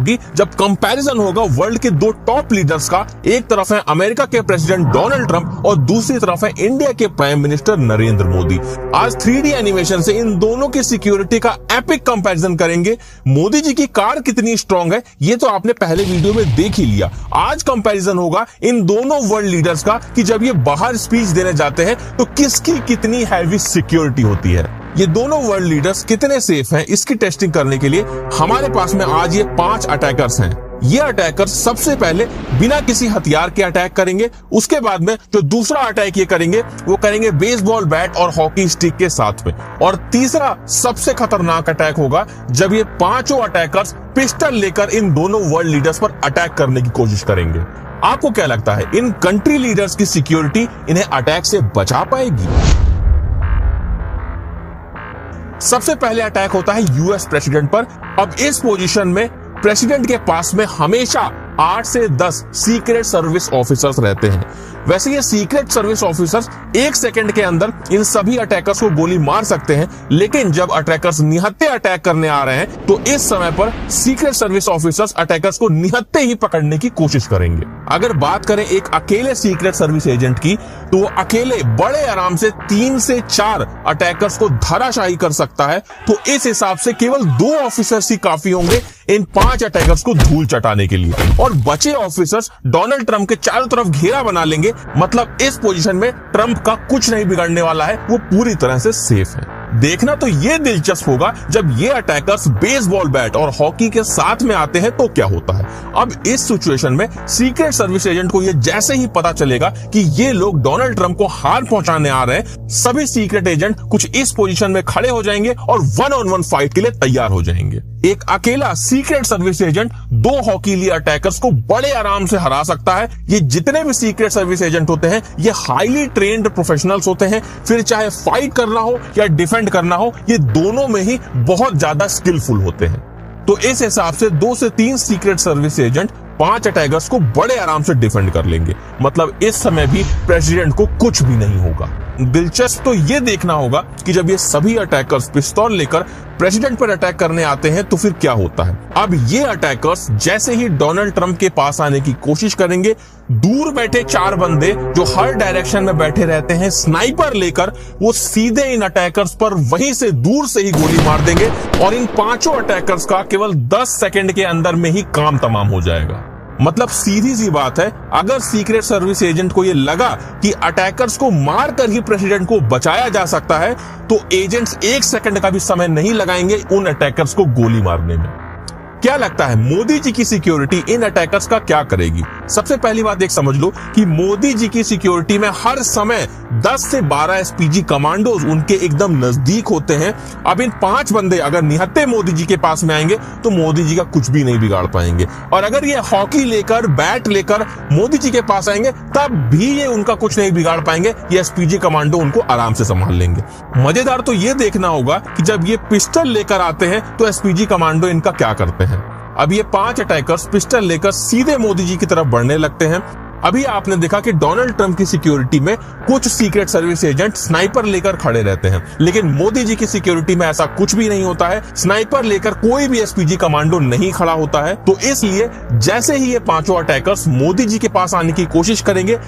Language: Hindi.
होगी जब कंपैरिजन होगा वर्ल्ड के दो टॉप लीडर्स का। एक तरफ है अमेरिका के प्रेसिडेंट डोनाल्ड ट्रंप और दूसरी तरफ है इंडिया के प्राइम मिनिस्टर नरेंद्र मोदी। आज 3D एनिमेशन से इन दोनों की सिक्योरिटी का एपिक कंपैरिजन करेंगे। मोदी जी की कार कितनी स्ट्रांग है ये तो आपने पहले वीडियो में देख ही लिया। आज कंपैरिजन होगा इन दोनों वर्ल्ड लीडर्स का कि जब ये बाहर स्पीच देने जाते हैं तो किसकी कितनी हैवी सिक्योरिटी होती है। ये दोनों वर्ल्ड लीडर्स कितने सेफ हैं इसकी टेस्टिंग करने के लिए हमारे पास में आज ये 5 अटैकर्स हैं। ये अटैकर्स सबसे पहले बिना किसी हथियार के अटैक करेंगे। उसके बाद में जो दूसरा अटैक ये करेंगे वो करेंगे बेसबॉल बैट और हॉकी स्टिक के साथ में। और तीसरा सबसे खतरनाक अटैक होगा जब ये पांचों अटैकर्स पिस्टल लेकर इन दोनों वर्ल्ड लीडर्स पर अटैक करने की कोशिश करेंगे। आपको क्या लगता है इन कंट्री लीडर्स की सिक्योरिटी इन्हें अटैक से बचा पाएगी? सबसे पहले अटैक होता है यूएस प्रेसिडेंट पर। अब इस पोजीशन में प्रेसिडेंट के पास में हमेशा 8 से 10 सीक्रेट सर्विस ऑफिसर्स रहते हैं। वैसे ये सीक्रेट सर्विस ऑफिसर्स 1 सेकंड के अंदर इन सभी अटैकर्स को गोली मार सकते हैं, लेकिन जब अटैकर्स निहत्थे अटैक करने आ रहे हैं तो इस समय पर सीक्रेट सर्विस ऑफिसर्स अटैकर्स को निहत्थे ही पकड़ने की कोशिश करेंगे। अगर बात करें एक अकेले सीक्रेट सर्विस एजेंट की तो वो अकेले बड़े आराम से 3 से 4 अटैकर्स को धराशायी कर सकता है। तो इस हिसाब से केवल 2 ऑफिसर्स ही काफी होंगे इन 5 अटैकर्स को धूल चटाने के लिए। और बचे ऑफिसर्स डोनाल्ड ट्रंप के चारों तरफ घेरा बना लेंगे। मतलब इस पोजीशन में ट्रंप का कुछ नहीं बिगड़ने वाला है, वो पूरी तरह से सेफ है। देखना तो ये दिलचस्प होगा जब ये अटैकर्स बेसबॉल बैट और हॉकी के साथ में आते हैं तो क्या होता है। अब इस सिचुएशन में सीक्रेट सर्विस एजेंट को ये जैसे ही पता चलेगा कि ये लोग डोनाल्ड ट्रंप को हार पहुंचाने आ रहे हैं, सभी सीक्रेट एजेंट कुछ इस पोजीशन में खड़े हो जाएंगे और 1-on-1 फाइट के लिए तैयार हो जाएंगे। एक अकेला सीक्रेट सर्विस एजेंट 2 हॉकीली अटैकर्स को बड़े आराम से हरा सकता है। ये जितने भी सीक्रेट सर्विस एजेंट होते हैं ये हाईली ट्रेन्ड प्रोफेशनल्स होते हैं। फिर चाहे फाइट करना हो या डिफेंड करना हो, ये दोनों में ही बहुत ज्यादा स्किलफुल होते हैं। तो इस हिसाब से 2 से 3 सीक्रेट सर्विस एजेंट 5 अटैकर्स को बड़े आराम से डिफेंड कर लेंगे। मतलब इस समय भी प्रेसिडेंट को कुछ भी नहीं होगा। दिलचस्प तो ये देखना होगा कि जब ये सभी अटैकर्स पिस्तौल लेकर प्रेसिडेंट पर अटैक करने आते हैं तो फिर क्या होता है। अब ये अटैकर्स जैसे ही डोनाल्ड ट्रंप के पास आने की कोशिश करेंगे, दूर बैठे 4 बंदे जो हर डायरेक्शन में बैठे रहते हैं स्नाइपर लेकर, वो सीधे इन अटैकर्स पर वहीं से दूर से ही गोली मार देंगे और इन 5 अटैकर्स का केवल 10 सेकंड के अंदर में ही काम तमाम हो जाएगा। मतलब सीधी सी बात है, अगर सीक्रेट सर्विस एजेंट को ये लगा कि अटैकर्स को मारकर ही प्रेसिडेंट को बचाया जा सकता है तो एजेंट्स 1 सेकंड का भी समय नहीं लगाएंगे उन अटैकर्स को गोली मारने में। क्या लगता है मोदी जी की सिक्योरिटी इन अटैकर्स का क्या करेगी? सबसे पहली बात एक समझ लो कि मोदी जी की सिक्योरिटी में हर समय 10 से 12 एसपीजी कमांडोज उनके एकदम नजदीक होते हैं। अब इन 5 बंदे अगर निहत्थे मोदी जी के पास में आएंगे तो मोदी जी का कुछ भी नहीं बिगाड़ पाएंगे। और अगर ये हॉकी लेकर बैट लेकर मोदी जी के पास आएंगे तब भी ये उनका कुछ नहीं बिगाड़ पाएंगे। ये एसपीजी कमांडो उनको आराम से संभाल लेंगे। मजेदार तो ये देखना होगा कि जब ये पिस्टल लेकर आते हैं तो एसपीजी कमांडो इनका क्या करते हैं। अब ये 5 अटैकर्स पिस्टल लेकर सीधे मोदी जी की तरफ बढ़ने लगते हैं। अभी आपने देखा कि डोनाल्ड ट्रंप की सिक्योरिटी में कुछ सीक्रेट सर्विस एजेंट स्नाइपर लेकर खड़े रहते हैं, लेकिन मोदी जी की सिक्योरिटी में ऐसा कुछ भी नहीं होता है। स्नाइपर लेकर कोई भी एसपीजी कमांडो नहीं खड़ा होता है। तो इसलिए जैसे ही ये 5 अटैकर्स मोदी जी के पास आने की कोशिश करेंगे,